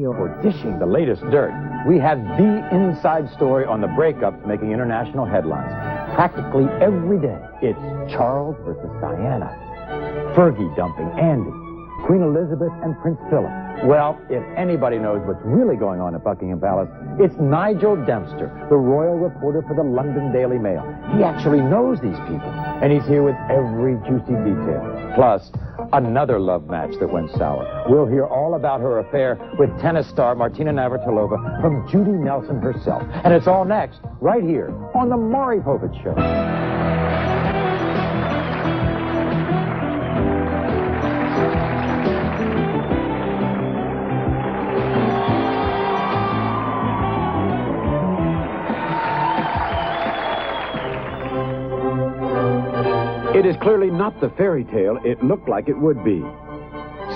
reveal for dishing the latest dirt. We have the inside story on the breakups making international headlines. Practically every day, it's Charles versus Diana. Fergie dumping Andy. Queen Elizabeth and Prince Philip. Well, if anybody knows what's really going on at Buckingham Palace, it's Nigel Dempster, the royal reporter for the London Daily Mail. He actually knows these people, and he's here with every juicy detail. Plus, another love match that went sour. We'll hear all about her affair with tennis star Martina Navratilova from Judy Nelson herself. And it's all next, right here, on the Maury Povich Show. It is clearly not the fairy tale it looked like it would be.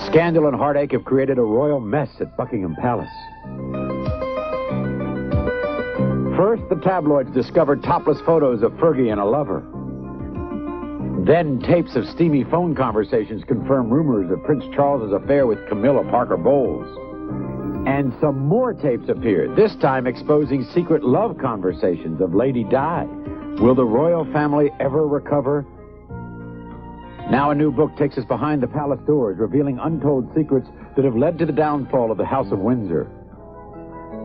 Scandal and heartache have created a royal mess at Buckingham Palace. First, the tabloids discovered topless photos of Fergie and a lover. Then, tapes of steamy phone conversations confirmed rumors of Prince Charles's affair with Camilla Parker Bowles. And some more tapes appeared, this time exposing secret love conversations of Lady Di. Will the royal family ever recover? Now a new book takes us behind the palace doors, revealing untold secrets that have led to the downfall of the House of Windsor.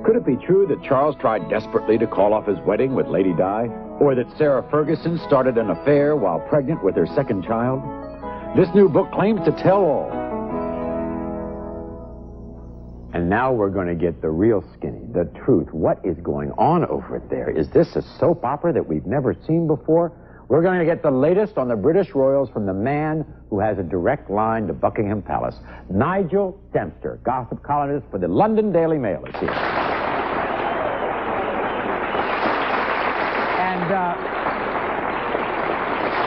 Could it be true that Charles tried desperately to call off his wedding with Lady Di? Or that Sarah Ferguson started an affair while pregnant with her second child? This new book claims to tell all. And now we're going to get the real skinny, the truth. What is going on over there? Is this a soap opera that we've never seen before? We're going to get the latest on the British royals from the man who has a direct line to Buckingham Palace. Nigel Dempster, gossip columnist for the London Daily Mail, is here. And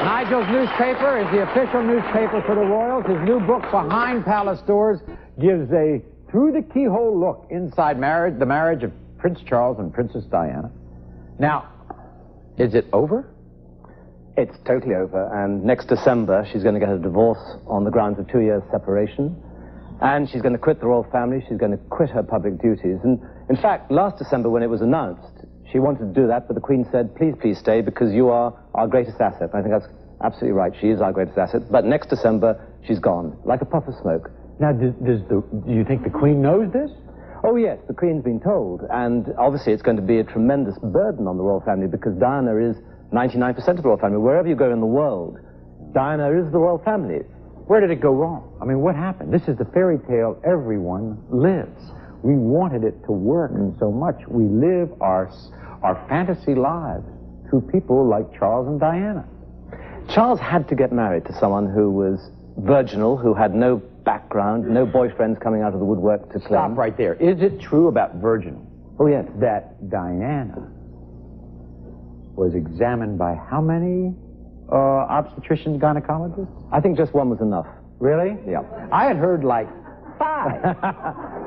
Nigel's newspaper is the official newspaper for the royals. His new book, Behind Palace Doors, gives a through-the-keyhole look inside the marriage of Prince Charles and Princess Diana. Now, is it over? It's totally over, and next December she's going to get a divorce on the grounds of 2 years separation, and she's going to quit the royal family, she's going to quit her public duties. And in fact, last December when it was announced, she wanted to do that, but the Queen said, please, please stay, because you are our greatest asset. And I think that's absolutely right, she is our greatest asset, but next December she's gone, like a puff of smoke. Now, do you think the Queen knows this? Oh yes, the Queen's been told, and obviously it's going to be a tremendous burden on the royal family, because Diana is 99% of the royal family. Wherever you go in the world, Diana is the royal family. Where did it go wrong? I mean, what happened? This is the fairy tale everyone lives. We wanted it to work so much. We live our fantasy lives through people like Charles and Diana. Charles had to get married to someone who was virginal, who had no background, no boyfriends coming out of the woodwork to claim. Stop right there. Is it true about virginal? Oh yes. That Diana was examined by how many obstetricians, gynecologists? I think just one was enough. Really? Yeah. I had heard like 5.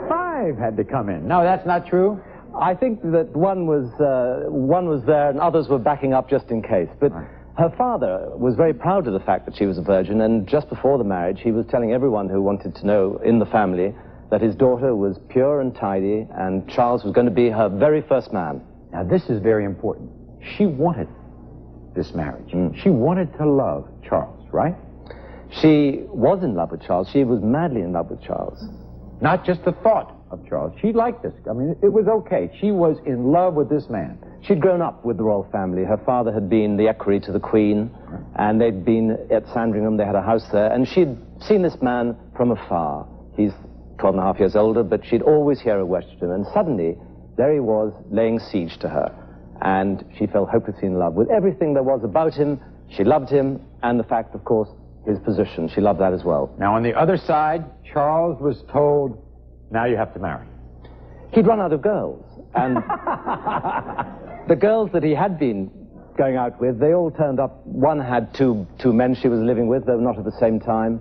5 had to come in. No, that's not true? I think that one was there and others were backing up just in case. But her father was very proud of the fact that she was a virgin, and just before the marriage he was telling everyone who wanted to know in the family that his daughter was pure and tidy, and Charles was going to be her very first man. Now this is very important. She wanted this marriage. She wanted to love Charles, right? She was in love with Charles. She was madly in love with Charles. Not just the thought of Charles. She liked this. I mean, it was okay. She was in love with this man. She'd grown up with the royal family. Her father had been the equerry to the Queen, and they'd been at Sandringham. They had a house there, and she'd seen this man from afar. He's 12 and a half years older, but she'd always hear a word to him, and suddenly there he was laying siege to her. And she fell hopelessly in love with everything there was about him. She loved him, and the fact, of course, his position. She loved that as well. Now, on the other side, Charles was told, now you have to marry. He'd run out of girls, and the girls that he had been going out with, they all turned up. One had two men she was living with, though not at the same time.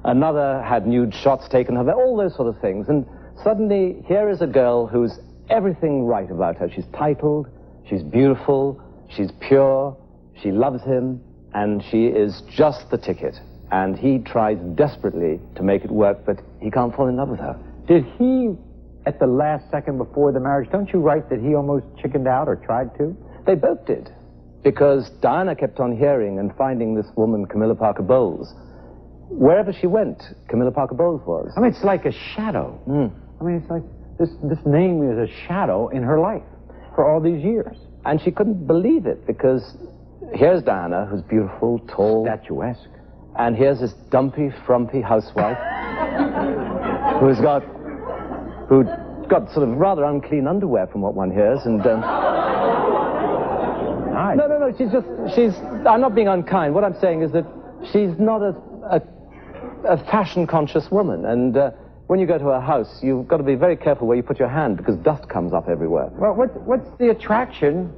Another had nude shots taken of her, all those sort of things. And suddenly, here is a girl who's everything right about her. She's titled, she's beautiful, she's pure, she loves him, and she is just the ticket. And he tries desperately to make it work, but he can't fall in love with her. Did he at the last second before the marriage? Don't you write that he almost chickened out or tried to? They both did, because Diana kept on hearing and finding this woman, Camilla Parker Bowles. Wherever she went, Camilla Parker Bowles was. I mean, it's like a shadow. I mean, it's like this name is a shadow in her life for all these years. And she couldn't believe it, because here's Diana, who's beautiful, tall, statuesque. And here's this dumpy, frumpy housewife who's got sort of rather unclean underwear from what one hears, and Nice. No, she's I'm not being unkind. What I'm saying is that she's not a fashion-conscious woman, and when you go to her house, you've got to be very careful where you put your hand, because dust comes up everywhere. Well, what's the attraction?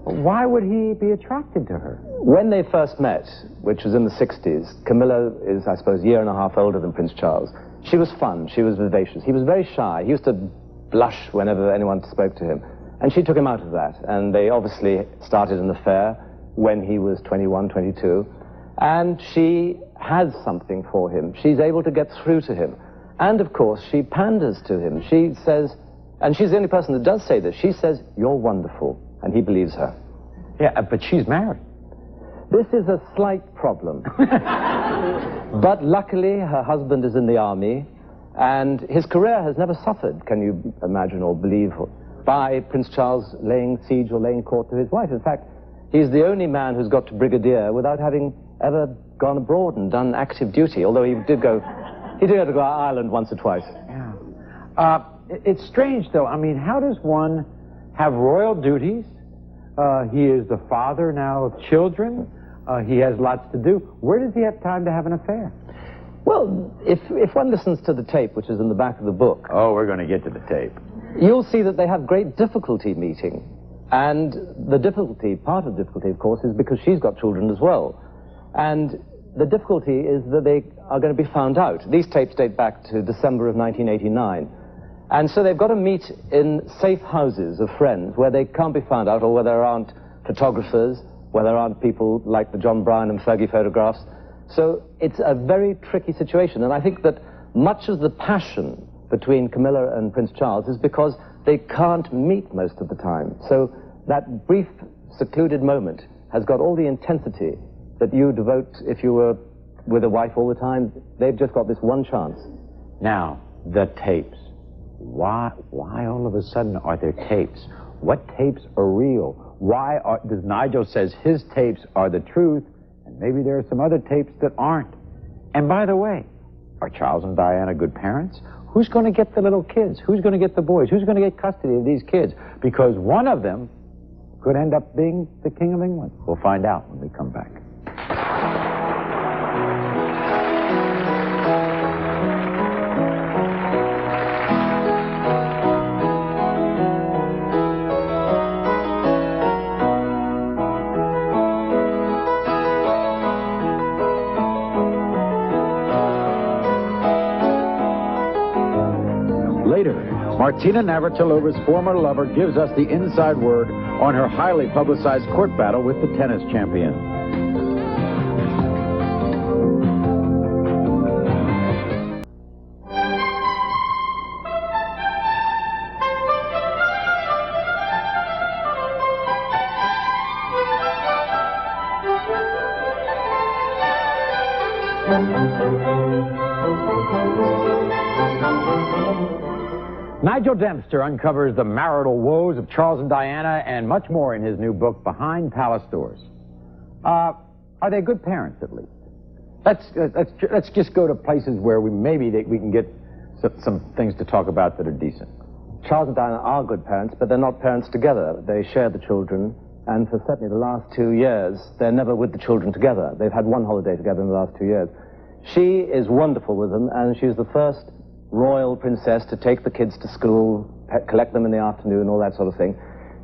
Why would he be attracted to her? When they first met, which was in the 60s, Camilla is, I suppose, a year and a half older than Prince Charles. She was fun, she was vivacious. He was very shy. He used to blush whenever anyone spoke to him. And she took him out of that. And they obviously started an affair when he was 21, 22. And she has something for him. She's able to get through to him. And, of course, she panders to him. She says, and she's the only person that does say this, she says, "You're wonderful." And he believes her. Yeah, but she's married. This is a slight problem. But luckily, her husband is in the army, and his career has never suffered, can you imagine or believe, by Prince Charles laying siege or laying court to his wife. In fact, he's the only man who's got to brigadier without having ever gone abroad and done active duty, although he did have to go to Ireland once or twice. Yeah. It's strange, though. I mean, how does one have royal duties? He is the father now of children. He has lots to do. Where does he have time to have an affair? Well, if one listens to the tape, which is in the back of the book... Oh, we're going to get to the tape. You'll see that they have great difficulty meeting. And part of the difficulty, of course, is because she's got children as well. And the difficulty is that they are going to be found out. These tapes date back to December of 1989. And so they've got to meet in safe houses of friends where they can't be found out, or where there aren't photographers, where there aren't people like the John Bryan and Fergie photographs. So it's a very tricky situation. And I think that much of the passion between Camilla and Prince Charles is because they can't meet most of the time. So that brief, secluded moment has got all the intensity that you devote if you were with a wife all the time. They've just got this one chance. Now, the tapes. Why all of a sudden are there tapes? What tapes are real? Does Nigel says his tapes are the truth, and maybe there are some other tapes that aren't? And by the way, are Charles and Diana good parents? Who's going to get the little kids? Who's going to get the boys? Who's going to get custody of these kids? Because one of them could end up being the King of England. We'll find out when we come back. Later, Martina Navratilova's former lover gives us the inside word on her highly publicized court battle with the tennis champion. Nigel Dempster uncovers the marital woes of Charles and Diana and much more in his new book, Behind Palace Doors. Are they good parents, at least? Let's just go to places where we can get some things to talk about that are decent. Charles and Diana are good parents, but they're not parents together. They share the children, and for certainly the last 2 years, they're never with the children together. They've had one holiday together in the last 2 years. She is wonderful with them, and she's the first royal princess to take the kids to school, collect them in the afternoon, all that sort of thing.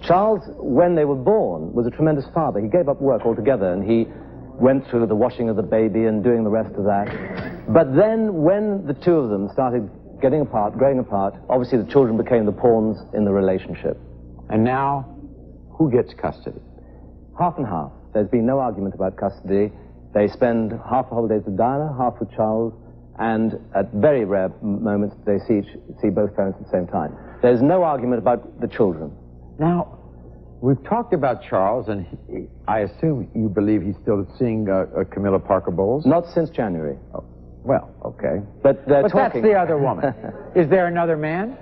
Charles, when they were born, was a tremendous father. He gave up work altogether, and he went through the washing of the baby and doing the rest of that. But then, when the two of them started getting apart, growing apart, obviously the children became the pawns in the relationship. And now, who gets custody? Half and half. There's been no argument about custody. They spend half the holidays with Diana, half with Charles, and at very rare moments they see both parents at the same time. There's no argument about the children. Now, we've talked about Charles, and I assume you believe he's still seeing Camilla Parker Bowles? Not since January. Oh, well, okay. But that's the other woman. Is there another man?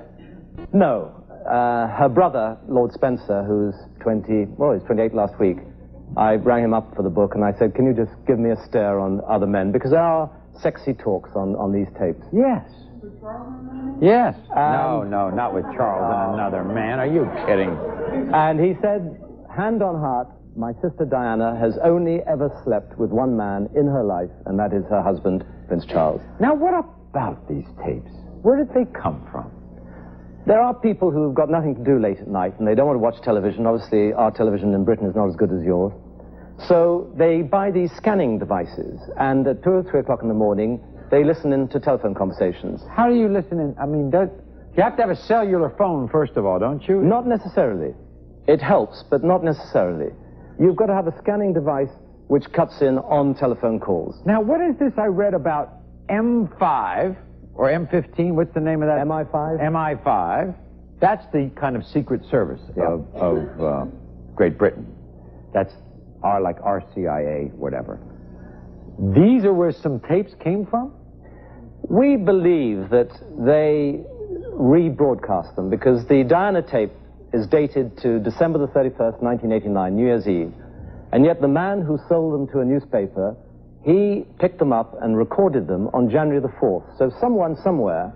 No. Her brother, Lord Spencer, who's 28 last week, I rang him up for the book and I said, can you just give me a stare on other men? Because there are sexy talks on these tapes. Yes. Yes. No, not with Charles and another man. Are you kidding? And he said, hand on heart, my sister Diana has only ever slept with one man in her life, and that is her husband, Prince Charles. Now, what about these tapes? Where did they come from? There are people who've got nothing to do late at night, and they don't want to watch television. Obviously, our television in Britain is not as good as yours. So they buy these scanning devices, and at 2 or 3 o'clock in the morning, they listen in to telephone conversations. How do you listen in? I mean, you have to have a cellular phone, first of all, don't you? Not necessarily. It helps, but not necessarily. You've got to have a scanning device which cuts in on telephone calls. Now, what is this I read about M5 or M15? What's the name of that? MI5? MI5. That's the kind of secret service of Great Britain. That's like our CIA, whatever. These are where some tapes came from? We believe that they rebroadcast them because the Diana tape is dated to December the 31st, 1989, New Year's Eve. And yet the man who sold them to a newspaper, he picked them up and recorded them on January the 4th. So someone somewhere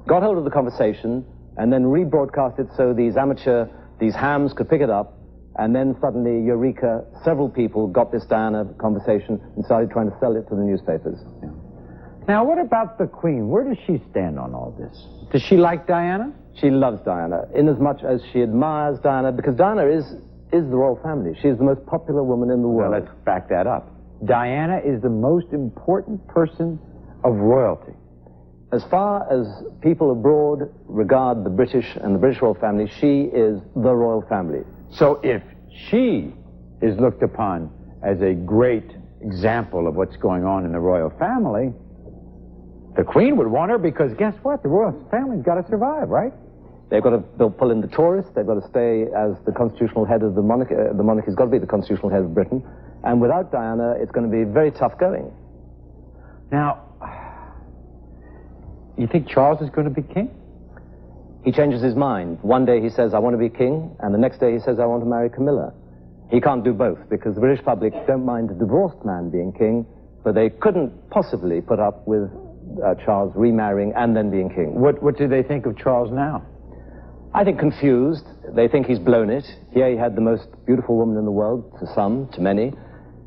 got hold of the conversation and then rebroadcast it so these hams could pick it up. And then suddenly, eureka, several people got this Diana conversation and started trying to sell it to the newspapers. Yeah. Now, what about the Queen? Where does she stand on all this? Does she like Diana? She loves Diana, inasmuch as she admires Diana, because Diana is the royal family. She is the most popular woman in the world. Well, let's back that up. Diana is the most important person of royalty. As far as people abroad regard the British and the British royal family, she is the royal family. So if she is looked upon as a great example of what's going on in the royal family, the Queen would want her because guess what? The royal family's got to survive, right? They'll pull in the tourists. They've got to stay as the constitutional head of the monarchy. The monarchy's got to be the constitutional head of Britain. And without Diana, it's going to be very tough going. Now, you think Charles is going to be king? He changes his mind. One day he says, I want to be king, and the next day he says, I want to marry Camilla. He can't do both, because the British public don't mind a divorced man being king, but they couldn't possibly put up with Charles remarrying and then being king. What do they think of Charles now? I think confused. They think he's blown it. Here he had the most beautiful woman in the world, to some, to many,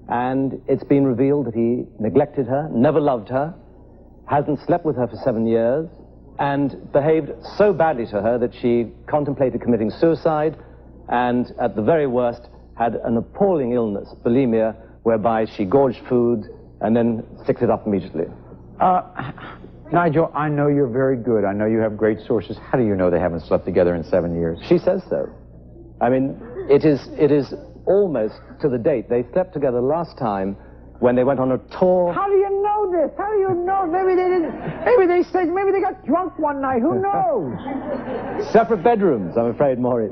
and it's been revealed that he neglected her, never loved her, hasn't slept with her for 7 years, and behaved so badly to her that she contemplated committing suicide, and at the very worst had an appalling illness, bulimia, whereby she gorged food and then sticked it up immediately. Nigel, I know you're very good. I know you have great sources. How do you know they haven't slept together in 7 years? She says so. I mean, it is almost to the date. They slept together last time when they went on a tour. How do you know this? How do you know? Maybe they didn't. Maybe they got drunk one night. Who knows? Separate bedrooms, I'm afraid, Maury.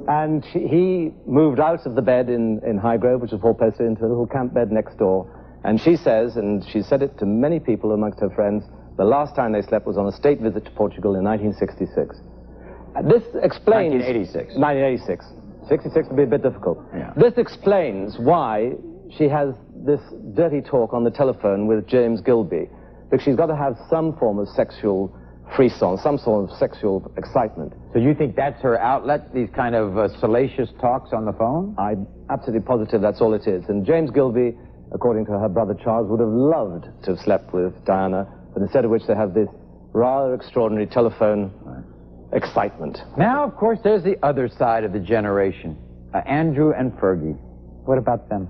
And he moved out of the bed in Highgrove, which was Paul Poster, into a little camp bed next door. And she says, and she said it to many people amongst her friends, the last time they slept was on a state visit to Portugal in 1966. This explains... 1986. 1986. 66 would be a bit difficult. Yeah. This explains why she has this dirty talk on the telephone with James Gilby, because she's got to have some form of sexual frisson, some sort of sexual excitement. So you think that's her outlet, these kind of salacious talks on the phone? I'm absolutely positive that's all it is. And James Gilby, according to her brother Charles, would have loved to have slept with Diana, but instead of which they have this rather extraordinary telephone excitement. Now, of course, there's the other side of the generation. Andrew and Fergie. What about them?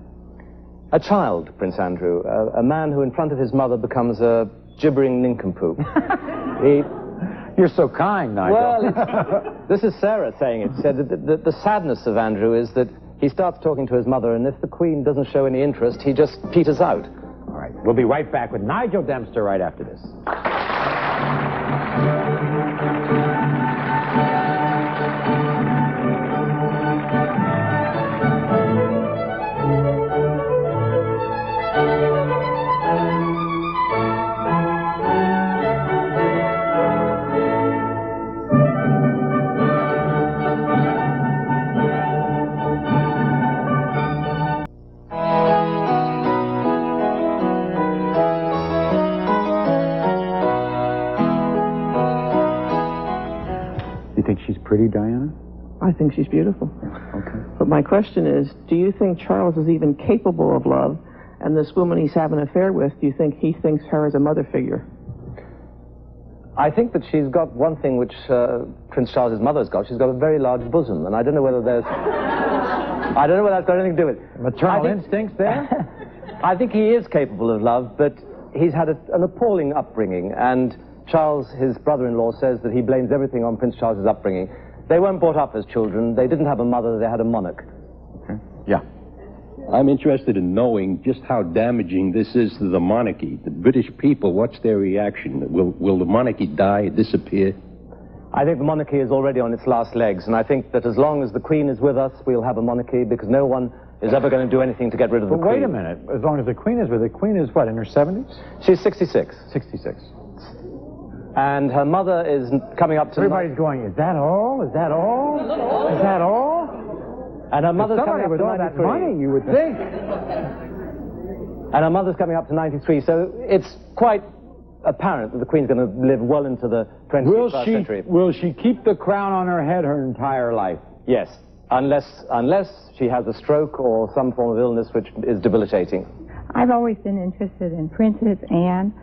A child, Prince Andrew, a man who in front of his mother becomes a gibbering nincompoop. You're so kind, Nigel. Well, this is Sarah saying it. She said that the sadness of Andrew is that he starts talking to his mother, and if the Queen doesn't show any interest, he just peters out. All right, we'll be right back with Nigel Dempster right after this. She's pretty, Diana? I think she's beautiful. Okay. But my question is, do you think Charles is even capable of love? And this woman he's having an affair with, do you think he thinks her as a mother figure? I think that she's got one thing which Prince Charles's mother's got. She's got a very large bosom, and I don't know whether there's... I don't know whether that's got anything to do with it. Maternal instincts there? I think he is capable of love, but he's had an appalling upbringing, and Charles, his brother-in-law, says that he blames everything on Prince Charles's upbringing. They weren't brought up as children. They didn't have a mother. They had a monarch. Okay. Yeah. I'm interested in knowing just how damaging this is to the monarchy. The British people, what's their reaction? Will the monarchy die, disappear? I think the monarchy is already on its last legs, and I think that as long as the Queen is with us, we'll have a monarchy, because no one is ever going to do anything to get rid of the Queen. But wait a minute. As long as the Queen is with the Queen is what, in her 70s? She's 66. 66. And her mother is coming up to... Everybody's going, is that all? Is that all? Is that all? And her mother's coming up with to all 93. that money, you would think. And her mother's coming up to 93, so it's quite apparent that the Queen's going to live well into the 21st century. Will she keep the crown on her head her entire life? Yes, unless she has a stroke or some form of illness which is debilitating. I've always been interested in Princess Anne,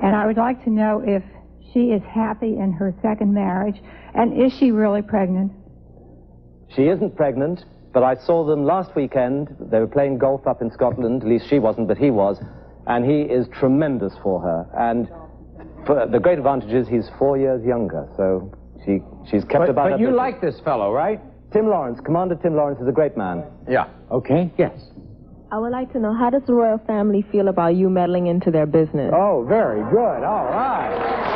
and I would like to know if she is happy in her second marriage, and is she really pregnant? She isn't pregnant, but I saw them last weekend. They were playing golf up in Scotland. At least she wasn't, but he was. And he is tremendous for her. And for the great advantage is he's 4 years younger, so she's kept about her But you business. like this fellow, right? Tim Lawrence. Commander Tim Lawrence is a great man. Yeah. Okay. Yes. I would like to know, how does the royal family feel about you meddling into their business? Oh, very good. All right.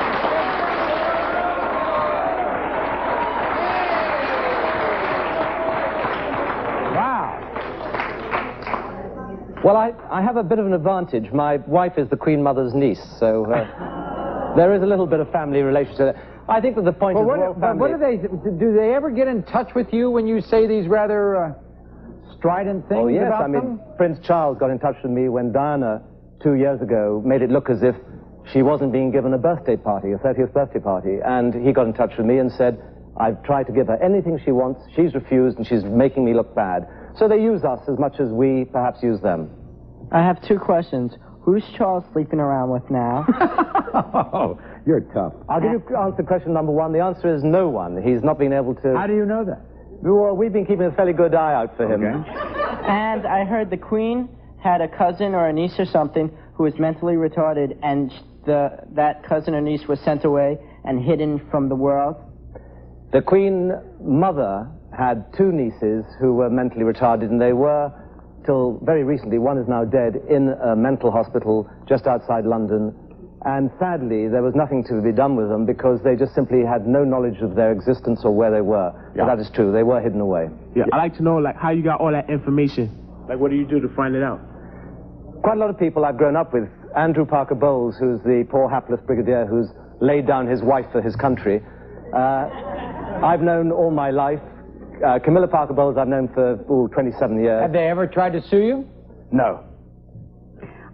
Well, I have a bit of an advantage. My wife is the Queen Mother's niece, so there is a little bit of family relationship there. I think that the point of the royal family... What do they ever get in touch with you when you say these rather strident things oh, yes. about I mean, them? Prince Charles got in touch with me when Diana, 2 years ago, made it look as if she wasn't being given a birthday party, a 30th birthday party, and he got in touch with me and said, I've tried to give her anything she wants, she's refused, and she's making me look bad. So they use us as much as we perhaps use them. I have two questions. Who's Charles sleeping around with now? Oh, you're tough. I'll give you answer question number one. The answer is no one. He's not been able to... How do you know that? Well, we've been keeping a fairly good eye out for him. Okay. And I heard the Queen had a cousin or a niece or something who was mentally retarded, and that cousin or niece was sent away and hidden from the world. The Queen Mother had two nieces who were mentally retarded, and they were, till very recently, one is now dead, in a mental hospital just outside London. And sadly, there was nothing to be done with them because they just simply had no knowledge of their existence or where they were. Yeah. But that is true. They were hidden away. Yeah, I'd like to know, like, how you got all that information. Like, what do you do to find it out? Quite a lot of people I've grown up with. Andrew Parker Bowles, who's the poor hapless brigadier who's laid down his wife for his country. I've known all my life. Camilla Parker Bowles I've known for 27 years. Have they ever tried to sue you? No.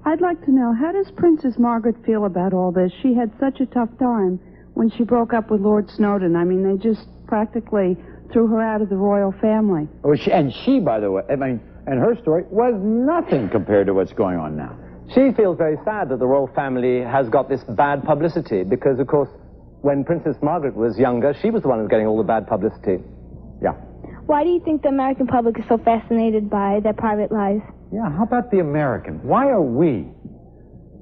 I'd like to know, how does Princess Margaret feel about all this? She had such a tough time when she broke up with Lord Snowdon. I mean, they just practically threw her out of the royal family. Oh, and she, by the way, I mean, and her story was nothing compared to what's going on now. She feels very sad that the royal family has got this bad publicity because, of course, when Princess Margaret was younger, she was the one who was getting all the bad publicity. Yeah. Why do you think the American public is so fascinated by their private lives? Yeah, how about the American? Why are we?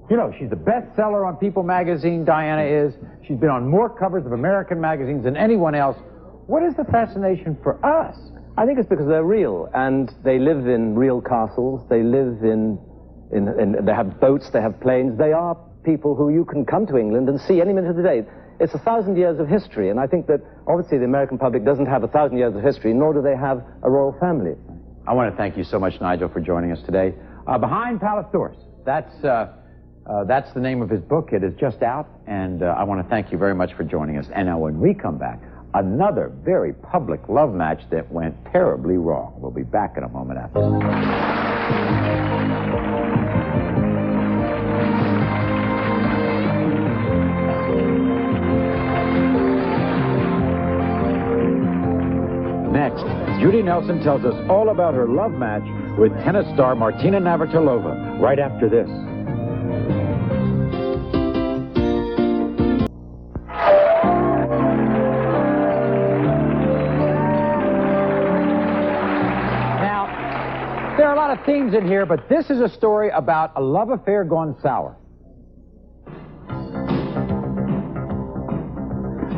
You know, she's the bestseller on People magazine, Diana is. She's been on more covers of American magazines than anyone else. What is the fascination for us? I think it's because they're real, and they live in real castles. They live in They have boats, they have planes. They are people who you can come to England and see any minute of the day. It's 1,000 years of history, and I think that obviously the American public doesn't have 1,000 years of history, nor do they have a royal family. I want to thank you so much, Nigel, for joining us today. Behind Palace Doors. That's the name of his book. It is just out, and I want to thank you very much for joining us. And now when we come back, another very public love match that went terribly wrong. We'll be back in a moment after this. Next, Judy Nelson tells us all about her love match with tennis star Martina Navratilova right after this. Now, there are a lot of themes in here, but this is a story about a love affair gone sour.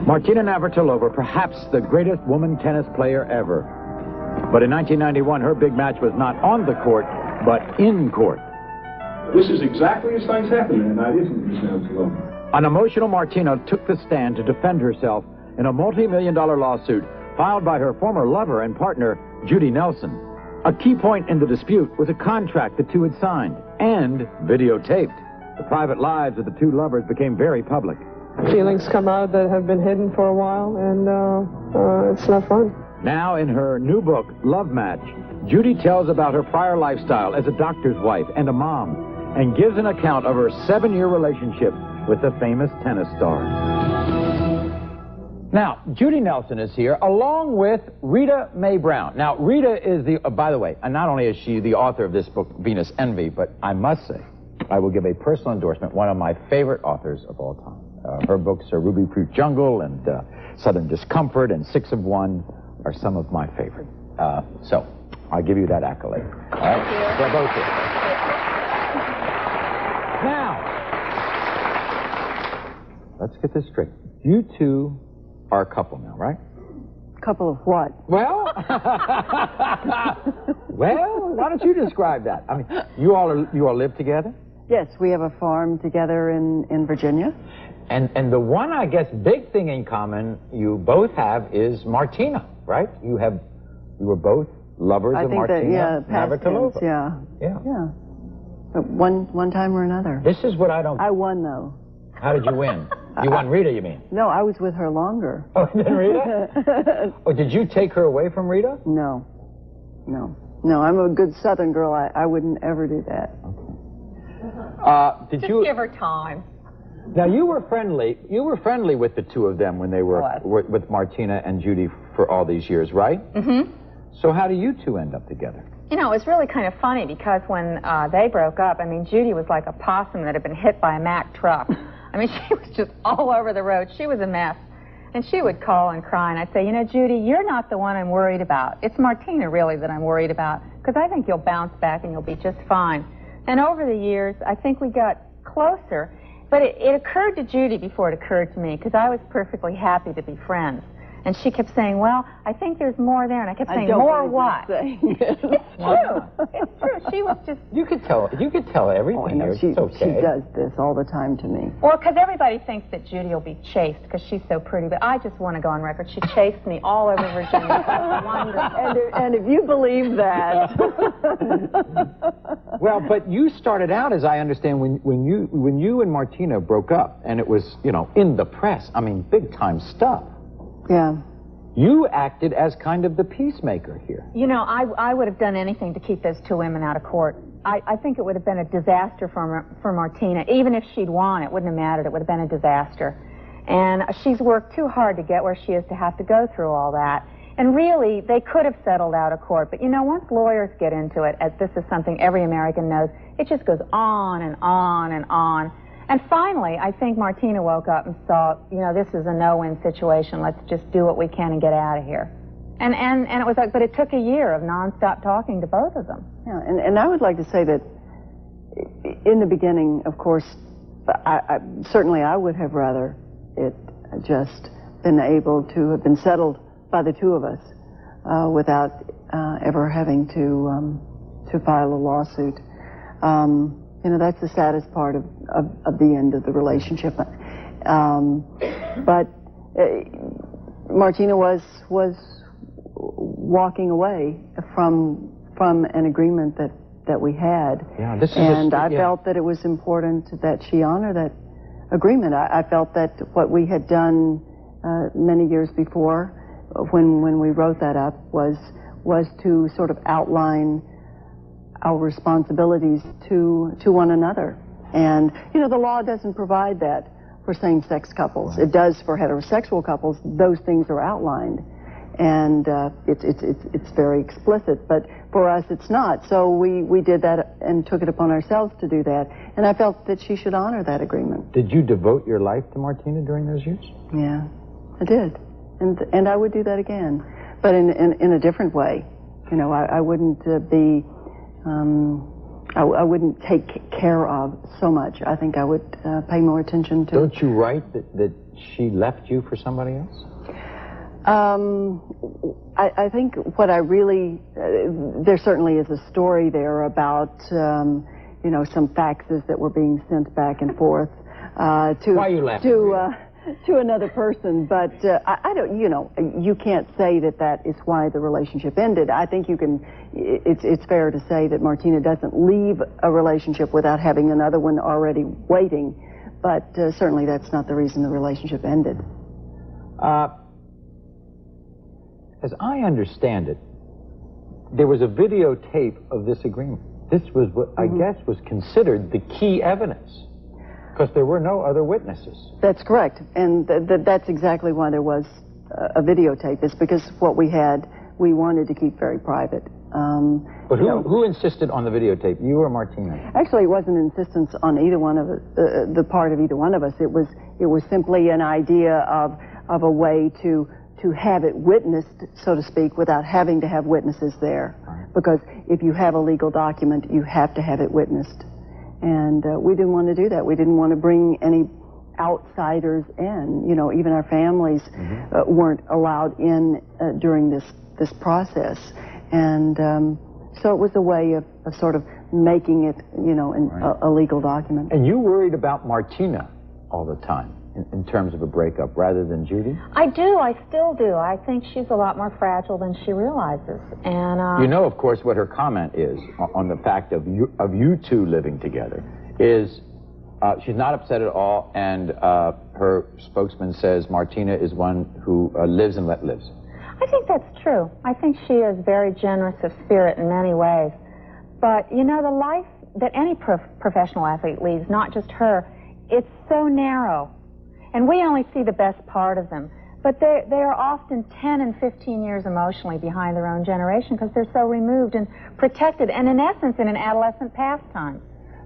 Martina Navratilova, perhaps the greatest woman tennis player ever. But in 1991, her big match was not on the court, but in court. This is exactly as things happen in the 90s in Miss Navratilova. An emotional Martina took the stand to defend herself in a multi-million-dollar lawsuit filed by her former lover and partner, Judy Nelson. A key point in the dispute was a contract the two had signed and videotaped. The private lives of the two lovers became very public. Feelings come out that have been hidden for a while, and it's not fun. Now, in her new book, Love Match, Judy tells about her prior lifestyle as a doctor's wife and a mom, and gives an account of her 7-year relationship with the famous tennis star. Now, Judy Nelson is here, along with Rita Mae Brown. Now, Rita is by the way, and not only is she the author of this book, Venus Envy, but I must say, I will give a personal endorsement, one of my favorite authors of all time. Her books are Ruby Fruit Jungle and Southern Discomfort and 6 of One are some of my favorite. So, I'll give you that accolade. All right? They're both here. Now, let's get this straight. You two are a couple now, right? Couple of what? Well, well, why don't you describe that? I mean, you all live together? Yes, we have a farm together in Virginia. And the one, I guess, big thing in common you both have is Martina, right? You were both lovers of Martina Navratilova. Yeah. But one time or another. This is what I don't... I won, though. How did you win? You won Rita, you mean? No, I was with her longer. Oh, than Rita? Oh, did you take her away from Rita? No, I'm a good Southern girl. I wouldn't ever do that. Okay. Just give her time. Now, you were friendly with the two of them when they were with Martina and Judy for all these years, right? Mm-hmm. So how do you two end up together? You know, it was really kind of funny because when they broke up, I mean, Judy was like a possum that had been hit by a Mack truck. I mean, she was just all over the road. She was a mess. And she would call and cry, and I'd say, you know, Judy, you're not the one I'm worried about. It's Martina, really, that I'm worried about, because I think you'll bounce back and you'll be just fine. And over the years, I think we got closer. But it occurred to Judy before it occurred to me, because I was perfectly happy to be friends. And she kept saying, well, I think there's more there. And I kept saying, more what? It's true. It's true. She was just... You could tell everything. Oh, she does this all the time to me. Well, because everybody thinks that Judy will be chased because she's so pretty. But I just want to go on record. She chased me all over Virginia. Wonderful. And if you believe that... Well, but you started out, as I understand, when you and Martina broke up, and it was, you know, in the press. I mean, big-time stuff. Yeah. You acted as kind of the peacemaker here. You know, I would have done anything to keep those two women out of court. I think it would have been a disaster for Martina. Even if she'd won, it wouldn't have mattered. It would have been a disaster. And she's worked too hard to get where she is to have to go through all that. And really, they could have settled out of court. But, you know, once lawyers get into it, as this is something every American knows, it just goes on and on and on. And finally, I think Martina woke up and saw, you know, this is a no-win situation. Let's just do what we can and get out of here. And it was like, but it took a year of nonstop talking to both of them. Yeah, and I would like to say that in the beginning, of course, certainly I would have rather it just been able to have been settled by the two of us without ever having to file a lawsuit. You know, that's the saddest part of the end of the relationship. But Martina was walking away from an agreement that we had. Yeah, this is I felt that it was important that she honor that agreement. I felt that what we had done many years before, when we wrote that up, was to sort of outline our responsibilities to one another. And, you know, the law doesn't provide that for same-sex couples. Right. It does for heterosexual couples. Those things are outlined. And it's very explicit. But for us, it's not. So we did that and took it upon ourselves to do that. And I felt that she should honor that agreement. Did you devote your life to Martina during those years? Yeah, I did. And I would do that again. But in a different way. You know, I wouldn't be... I wouldn't take care of so much. I think I would pay more attention to... Don't you write that she left you for somebody else? I think what I really... there certainly is a story there about, you know, some faxes that were being sent back and forth to... Why are you laughing? To another person, but I don't, you know, you can't say that is why the relationship ended. I think you can, it's fair to say that Martina doesn't leave a relationship without having another one already waiting, but certainly that's not the reason the relationship ended. As I understand it, there was a videotape of this agreement. This was what I guess was considered the key evidence, because there were no other witnesses. That's correct, and that's exactly why there was a videotape. It's because what we had, we wanted to keep very private. But who insisted on the videotape, you or Martina? Actually, it wasn't insistence on either one of us, the part of either one of us. It was simply an idea of a way to have it witnessed, so to speak, without having to have witnesses there. Right. Because if you have a legal document, you have to have it witnessed. And we didn't want to do that. We didn't want to bring any outsiders in. You know, even our families weren't allowed in during this process. And so it was a way of sort of making it, you know, a legal document. And you worried about Martina all the time in terms of a breakup rather than Judy? I do. I still do. I think she's a lot more fragile than she realizes. And you know, of course, what her comment is on the fact of you two living together is she's not upset at all, and her spokesman says Martina is one who lives and let lives. I think that's true. I think she is very generous of spirit in many ways. But, you know, the life that any professional athlete leads, not just her, it's so narrow. And we only see the best part of them. But they are often 10 and 15 years emotionally behind their own generation because they're so removed and protected, and in essence, in an adolescent pastime.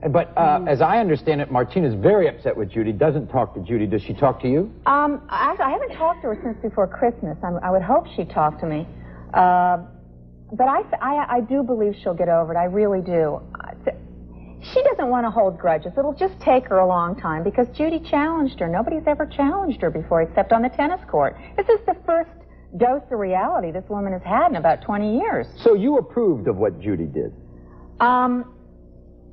But as I understand it, Martina's very upset with Judy, doesn't talk to Judy. Does she talk to you? I haven't talked to her since before Christmas. I would hope she'd talk to me. But I do believe she'll get over it. I really do. She doesn't want to hold grudges. It'll just take her a long time because Judy challenged her. Nobody's ever challenged her before except on the tennis court. This is the first dose of reality this woman has had in about 20 years. So you approved of what Judy did?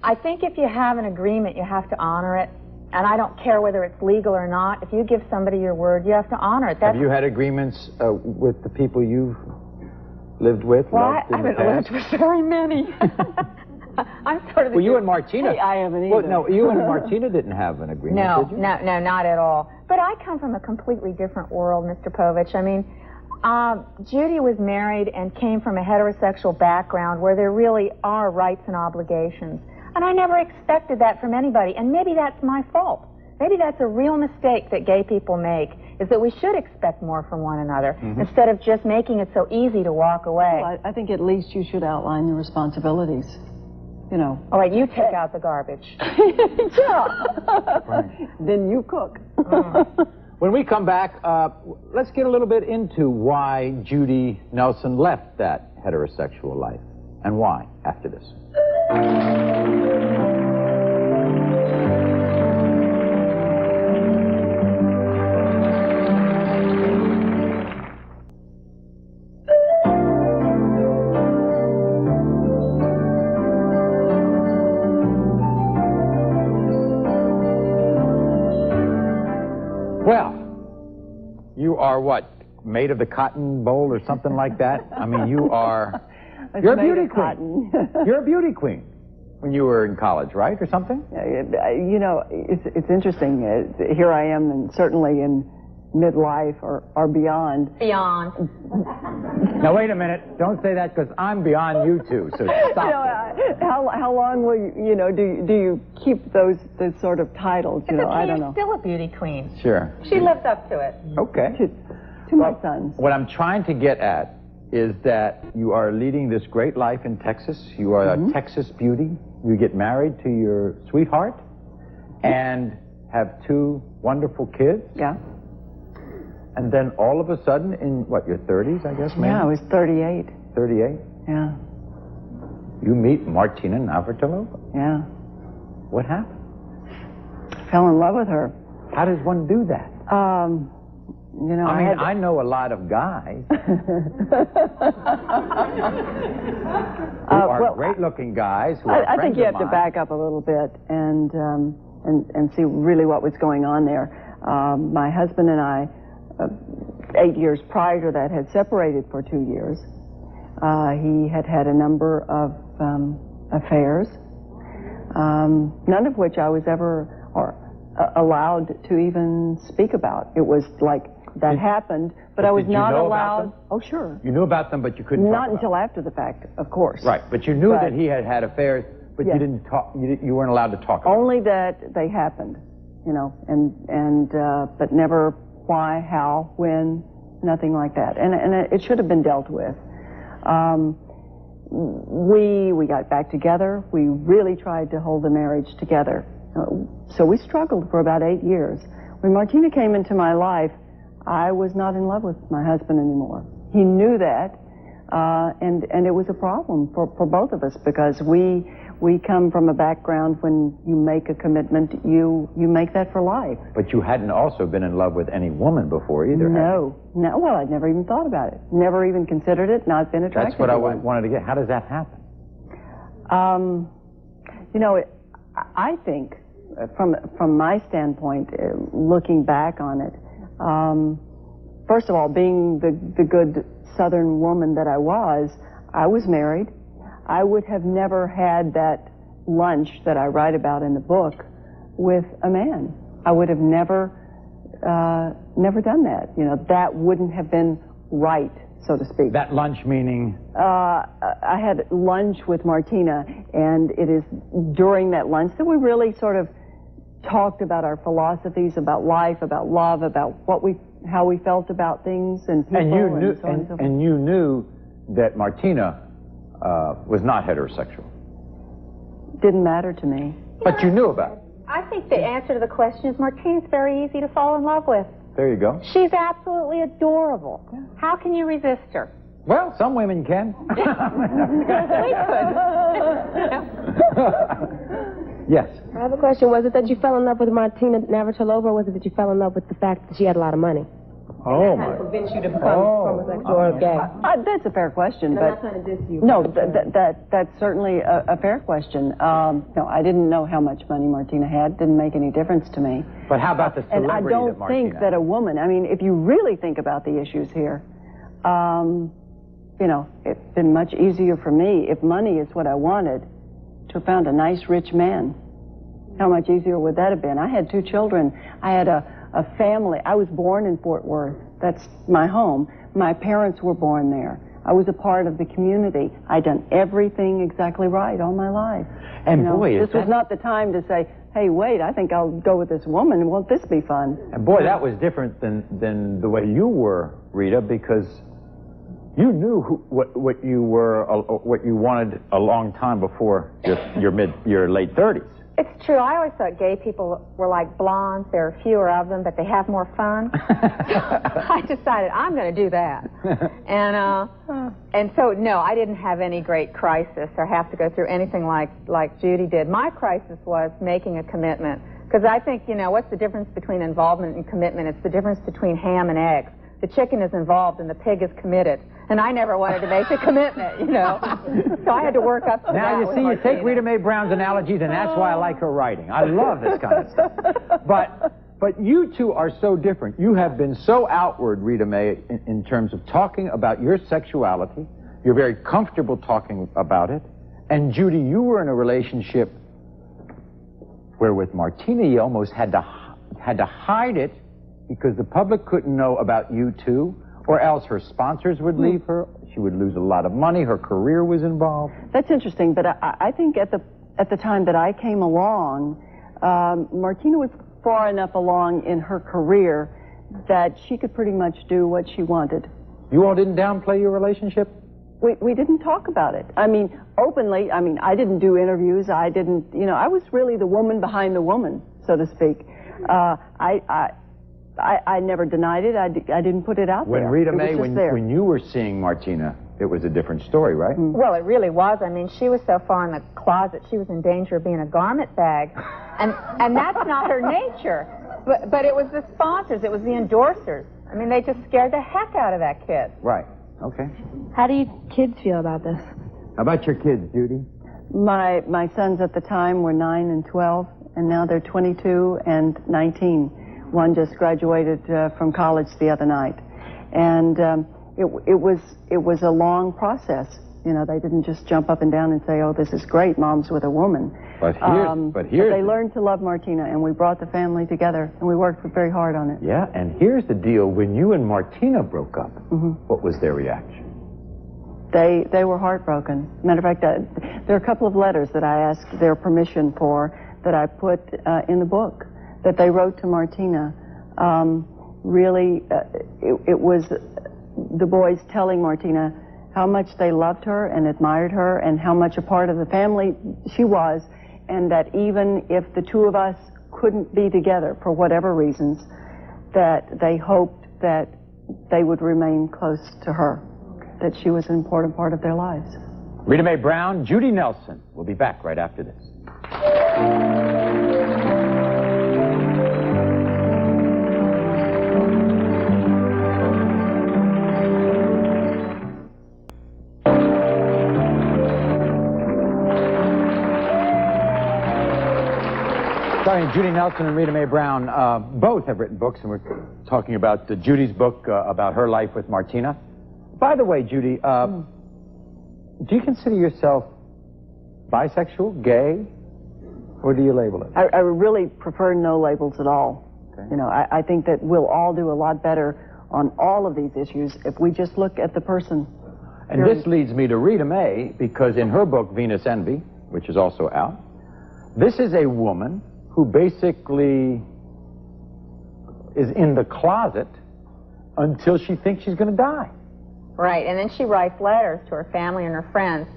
I think if you have an agreement, you have to honor it. And I don't care whether it's legal or not. If you give somebody your word, you have to honor it. Have you had agreements with the people you've lived with? Well, I haven't lived with very many. I'm sort of the... Well, you and Martina... Hey, I haven't either. Well, no, you and Martina didn't have an agreement, did you? No, not at all. But I come from a completely different world, Mr. Povich. I mean, Judy was married and came from a heterosexual background where there really are rights and obligations. And I never expected that from anybody. And maybe that's my fault. Maybe that's a real mistake that gay people make, is that we should expect more from one another instead of just making it so easy to walk away. Well, I think at least you should outline your responsibilities. You know. All right, you take out the garbage. Yeah. Right. Then you cook. When we come back, let's get a little bit into why Judy Nelson left that heterosexual life, and why, after this. you are what? Made of the cotton bowl or something like that? I mean, you are... You're a beauty queen. You're a beauty queen when you were in college, right, or something? You know, it's interesting. Here I am, and certainly in midlife or beyond. Beyond. Now, wait a minute. Don't say that, because I'm beyond you two, so stop. How long will you know, do you keep those sort of titles? You know, I don't know. Still a beauty queen. Sure. She lived up to it. Okay. To my sons. What I'm trying to get at is that you are leading this great life in Texas. You are a Texas beauty. You get married to your sweetheart and have 2 wonderful kids. Yeah. And then all of a sudden, in what, your 30s, I guess, maybe? Yeah, I was 38. 38? Yeah. You meet Martina Navratilova? Yeah. What happened? Fell in love with her. How does one do that? You know, I mean, I know a lot of guys who are great-looking guys who are I friends think you of have to mine. back up a little bit and see really what was going on there. My husband and I, 8 years prior to that, had separated for 2 years. He had had a number of affairs, none of which I was ever allowed to even speak about. It was like that happened, but I was not allowed. Oh, sure. You knew about them, but you couldn't talk Not about until after the fact, of course. Right, but you knew that he had had affairs, but you didn't talk. You weren't allowed to talk about Only that they happened, you know, but never why, how, when, nothing like that. And it should have been dealt with. We got back together. We really tried to hold the marriage together. So we struggled for about 8 years. When Martina came into my life, I was not in love with my husband anymore. He knew that, and it was a problem for both of us, because we come from a background when you make a commitment, you make that for life. But you hadn't also been in love with any woman before either, No. Well, I'd never even thought about it. Never even considered it, not been attracted That's what to I one. wanted to get. How does that happen? You know, I think, from my standpoint, looking back on it, first of all, being the good Southern woman that I was married. I would have never had that lunch that I write about in the book with a man. I would have never done that. You know, that wouldn't have been right, so to speak. That lunch meaning? I had lunch with Martina, and it is during that lunch that we really sort of talked about our philosophies, about life, about love, about how we felt about things and people. And you knew, so on and so forth. and you knew that Martina was not heterosexual. Didn't matter to me. But you knew about it. I think the answer to the question is Martina's very easy to fall in love with. There you go. She's absolutely adorable. Yeah. How can you resist her? Well, some women can. We could. Yes. I have a question. Was it that you fell in love with Martina Navratilova, or was it that you fell in love with the fact that she had a lot of money? Oh, my. Convince you to become homosexual or gay? That's a fair question. I'm not trying to diss you. No, that's certainly a fair question. No, I didn't know how much money Martina had. Didn't make any difference to me. But how about the celebrity And I don't think that a woman, I mean, if you really think about the issues here, you know, it's been much easier for me, if money is what I wanted, to have found a nice, rich man. How much easier would that have been? I had 2 children. I had a family. I was born in Fort Worth. That's my home. My parents were born there. I was a part of the community. I'd done everything exactly right all my life. And boy, this was not the time to say, hey, wait, I think I'll go with this woman. Won't this be fun? And boy, that was different than the way you were, Rita, because you knew what you were, what you wanted a long time before your late 30s. It's true. I always thought gay people were like blondes. There are fewer of them, but they have more fun. I decided I'm going to do that. And so, no, I didn't have any great crisis or have to go through anything like Judy did. My crisis was making a commitment. Because I think, you know, what's the difference between involvement and commitment? It's the difference between ham and eggs. The chicken is involved and the pig is committed. And I never wanted to make a commitment, you know. So I had to work up to that. Now, you see, you take Rita Mae Brown's analogies, and that's why I like her writing. I love this kind of stuff. But But you two are so different. You have been so outward, Rita Mae, in terms of talking about your sexuality. You're very comfortable talking about it. And Judy, you were in a relationship where with Martina you almost had to hide it because the public couldn't know about you two, or else her sponsors would leave her. She would lose a lot of money. Her career was involved. That's interesting, but I think at the time that I came along, Martina was far enough along in her career that she could pretty much do what she wanted. You all didn't downplay your relationship? We didn't talk about it. I mean, openly. I mean, I didn't do interviews. I didn't, you know, I was really the woman behind the woman, so to speak. I never denied it. I didn't put it out there. When Rita Mae, when you were seeing Martina, it was a different story, right? Well, it really was. I mean, she was so far in the closet, she was in danger of being a garment bag. And that's not her nature. But it was the sponsors, it was the endorsers. I mean, they just scared the heck out of that kid. Right. Okay. How do your kids feel about this? How about your kids, Judy? My sons at the time were 9 and 12, and now they're 22 and 19. One just graduated from college the other night. And it was a long process. You know, they didn't just jump up and down and say, oh, this is great, Mom's with a woman. But they learned to love Martina, and we brought the family together, and we worked very hard on it. Yeah, and here's the deal. When you and Martina broke up, what was their reaction? They were heartbroken. Matter of fact, there are a couple of letters that I asked their permission for that I put in the book that they wrote to Martina. Really, it was the boys telling Martina how much they loved her and admired her and how much a part of the family she was, and that even if the two of us couldn't be together for whatever reasons, that they hoped that they would remain close to her, that she was an important part of their lives. Rita Mae Brown, Judy Nelson. We'll be back right after this. Starring Judy Nelson and Rita Mae Brown, both have written books, and we're talking about Judy's book about her life with Martina. By the way, Judy, do you consider yourself bisexual, gay, or do you label it? I really prefer no labels at all. Okay. You know, I think that we'll all do a lot better on all of these issues if we just look at the person. And this leads me to Rita Mae, because in her book, Venus Envy, which is also out, this is a woman who basically is in the closet until she thinks she's going to die. Right, and then she writes letters to her family and her friends,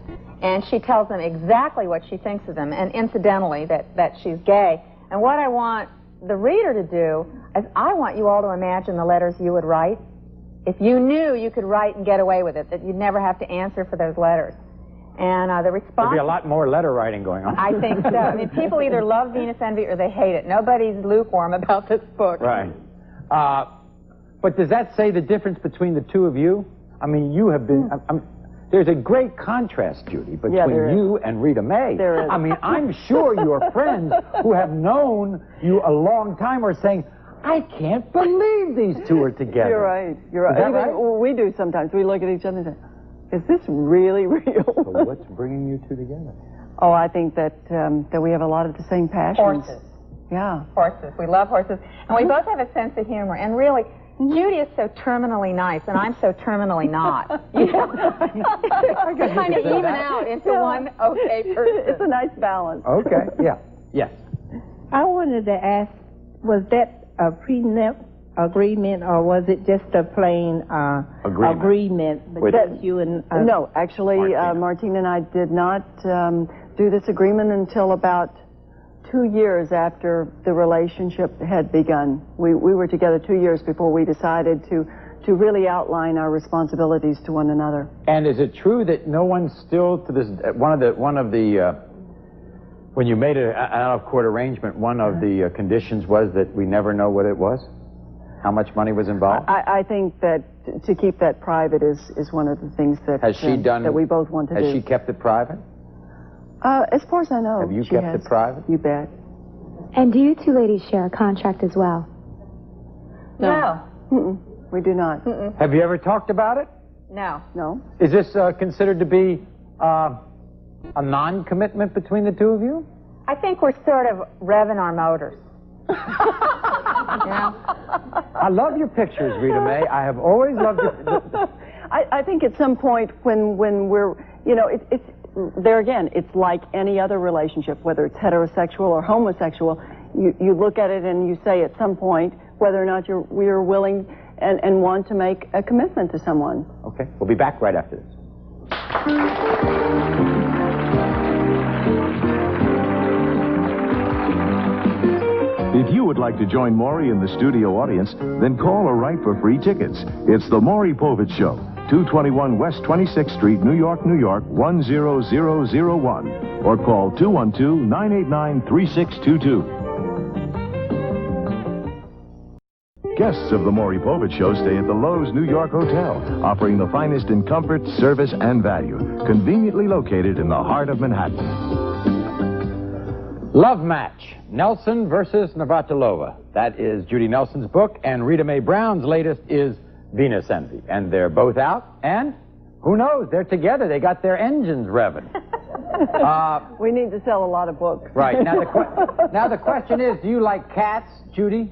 and she tells them exactly what she thinks of them, and incidentally, that she's gay. And what I want the reader to do is I want you all to imagine the letters you would write if you knew you could write and get away with it, that you'd never have to answer for those letters. And the response... There'd be a lot more letter writing going on. I think so. I mean, people either love Venus Envy or they hate it. Nobody's lukewarm about this book. Right. But does that say the difference between the two of you? I mean, you have been... there's a great contrast, Judy, between you and Rita Mae. There is. I mean, I'm sure your friends who have known you a long time are saying, I can't believe these two are together. You're right. You're right. Is that right? We do sometimes. We look at each other and say, is this really real? So what's bringing you two together? Oh, I think that we have a lot of the same passions. Horses. Yeah. Horses. We love horses. And we both have a sense of humor. And really, Judy is so terminally nice, and I'm so terminally not. You know? We kind of even out into one okay person. It's a nice balance. Okay. Yeah. Yes. I wanted to ask, was that a prenup agreement, or was it just a plain agreement between you and... No, actually, Martina and I did not do this agreement until about 2 years after the relationship had begun. We were together 2 years before we decided to really outline our responsibilities to one another. And is it true that no one still to this... One of the when you made an out-of-court arrangement, one of the conditions was that we never know what it was? How much money was involved? I think that to keep that private is one of the things that that we both want to do. Has she kept it private? As far as I know. Have you kept it private? You bet. And do you two ladies share a contract as well? No. We do not. Have you ever talked about it? No. No. Is this considered to be a non-commitment between the two of you? I think we're sort of revving our motors. I love your pictures, Rita Mae. I have always loved your... I think at some point when we're, you know, it's there again, it's like any other relationship, whether it's heterosexual or homosexual, you look at it and you say at some point whether or not we are willing and want to make a commitment to someone. Okay, we'll be back right after this. If you would like to join Maury in the studio audience, then call or write for free tickets. It's the Maury Povich Show, 221 West 26th Street, New York, New York, 10001. Or call 212-989-3622. Guests of the Maury Povich Show stay at the Lowe's New York Hotel, offering the finest in comfort, service, and value, conveniently located in the heart of Manhattan. Love Match, Nelson versus Navratilova. That is Judy Nelson's book, and Rita Mae Brown's latest is Venus Envy. And they're both out, and who knows, they're together. They got their engines revving. We need to sell a lot of books. Right. Now the question is, do you like cats, Judy?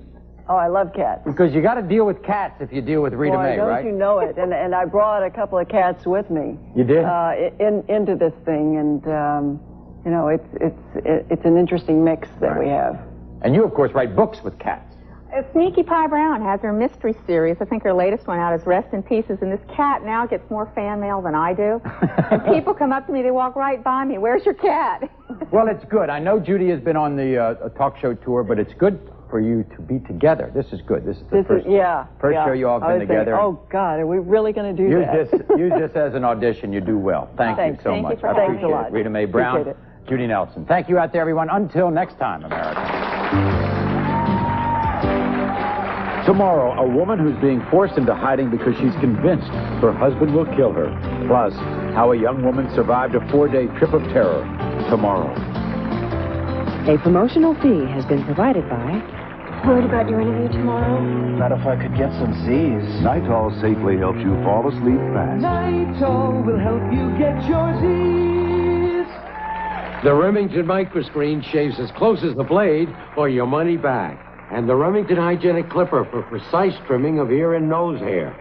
Oh, I love cats. Because you got to deal with cats if you deal with Rita Mae, right? Don't you know it? And I brought a couple of cats with me. You did? Into this thing, and you know, it's an interesting mix that we have. And you, of course, write books with cats. Sneaky Pie Brown has her mystery series. I think her latest one out is Rest in Pieces, and this cat now gets more fan mail than I do. And people come up to me, they walk right by me. Where's your cat? Well, it's good. I know Judy has been on the talk show tour, but it's good for you to be together. This is good. This is the first show you all have been together. Oh, God, are we really going to do that? Use this as an audition. You do well. Thank you so much. I appreciate it. Rita Mae Brown, Judy Nelson. Thank you out there, everyone. Until next time, America. Tomorrow, a woman who's being forced into hiding because she's convinced her husband will kill her. Plus, how a young woman survived a 4-day trip of terror. Tomorrow. A promotional fee has been provided by... Worried about your interview tomorrow? Not if I could get some Z's. Nitol safely helps you fall asleep fast. Nitol will help you get your Z's. The Remington microscreen shaves as close as the blade or your money back. And the Remington Hygienic Clipper for precise trimming of ear and nose hair.